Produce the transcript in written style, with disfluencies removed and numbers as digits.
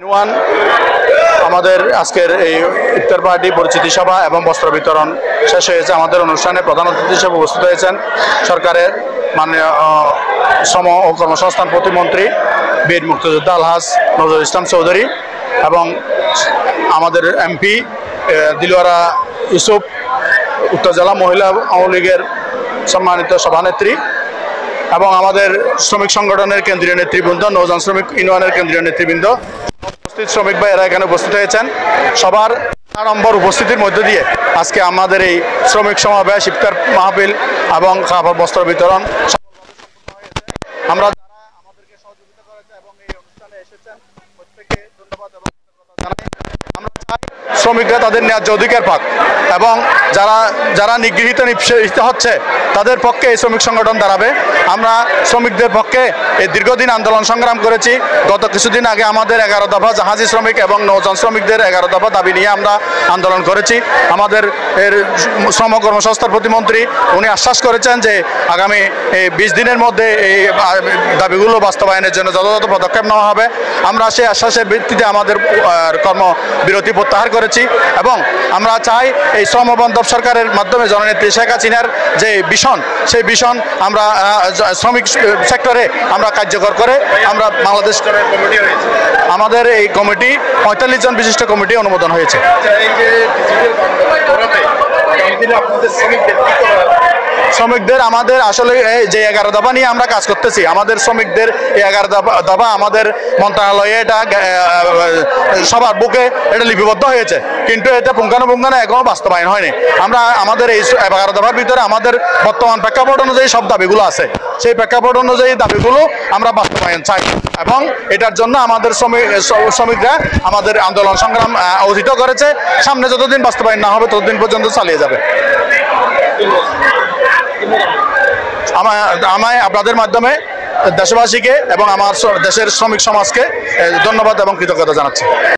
In one আমাদের আজকের এই ইফতার পার্টি পরিচিতি সভা এবং বস্ত্র বিতরণ শেষ হয়েছে। আমাদের অনুষ্ঠানে প্রধান অতিথি হিসেবে উপস্থিত হয়েছেন সরকারের মাননীয় শ্রম ও কর্মসংস্থান প্রতিমন্ত্রী বীর মুক্তিযোদ্ধা আলহাজ নজরুল ইসলাম চৌধুরী এবং আমাদের এমপি দিলওয়ারা ইউসুফ, উত্তর জেলা মহিলা আওয়ামী লীগের সম্মানিত সভানেত্রী এবং আমাদের শ্রমিক সংগঠনের কেন্দ্রীয় নেতৃবৃন্দ, নৌযান শ্রমিক ইউনিয়নের কেন্দ্রীয় নেতৃবৃন্দ, উপস্থিত শ্রমিক ভাইয়েরা এখানে উপস্থিত হয়েছেন। সবার আড়ম্বর উপস্থিতির মধ্য দিয়ে আজকে আমাদের এই শ্রমিক সমাবেশ, ইফতার মাহফিল এবং খাবার বস্ত্র বিতরণ আমরা যারা আমাদেরকে সহযোগিতা করেছে এবং এই অনুষ্ঠানে এসেছেন প্রত্যেককে ধন্যবাদ এবং কৃতজ্ঞতা জানাই। আমরা চাই শ্রমিকরা তাদের ন্যায্য অধিকার পাক এবং যারা নিগৃহীত নিঃস্ব হচ্ছে তাদের পক্ষে এই শ্রমিক সংগঠন দাঁড়াবে। আমরা শ্রমিকদের পক্ষে এই দীর্ঘদিন আন্দোলন সংগ্রাম করেছি। গত কিছুদিন আগে আমাদের 11 দফা জাহাজি শ্রমিক এবং নৌযান শ্রমিকদের 11 দফা দাবি নিয়ে আমরা আন্দোলন করেছি। আমাদের শ্রম কর্মসংস্থান প্রতিমন্ত্রী উনি আশ্বাস করেছেন যে আগামী 20 দিনের মধ্যে এই দাবিগুলো বাস্তবায়নের জন্য যথাযথ পদক্ষেপ নেওয়া হবে। আমরা সেই আশ্বাসের ভিত্তিতে আমাদের কর্মবিরতি প্রত্যাহার করেছি এবং আমরা চাই এই শ্রম বান্ধব সরকারের মাধ্যমে জননেত্রী শেখ হাসিনার যে ভিশন, সেই ভিশন আমরা শ্রমিক সেক্টরে আমরা কার্যকর করে আমরা বাংলাদেশ আমাদের এই কমিটি 45 জন বিশিষ্ট কমিটি অনুমোদন হয়েছে। শ্রমিকদের আমাদের আসলে যে 11 দফা নিয়ে আমরা কাজ করতেছি, আমাদের শ্রমিকদের এই 11 দফা আমাদের মন্ত্রণালয়ে এটা সবার বুকে এটা লিপিবদ্ধ হয়েছে, কিন্তু এটা পুঙ্খানুপুঙ্খ এখনো বাস্তবায়ন হয়নি। আমরা আমাদের এই 11 দফার ভিতরে আমাদের বর্তমান প্রেক্ষাপট অনুযায়ী সব দাবিগুলো আছে, সেই প্রেক্ষাপট অনুযায়ী দাবিগুলো আমরা বাস্তবায়ন চাই এবং এটার জন্য আমাদের শ্রমিকরা আমাদের আন্দোলন সংগ্রাম অর্জিত করেছে। সামনে যতদিন বাস্তবায়ন না হবে ততদিন পর্যন্ত চালিয়ে যাবে। আমায় আপনাদের মাধ্যমে দেশবাসীকে এবং আমার দেশের শ্রমিক সমাজকে ধন্যবাদ এবং কৃতজ্ঞতা জানাচ্ছি।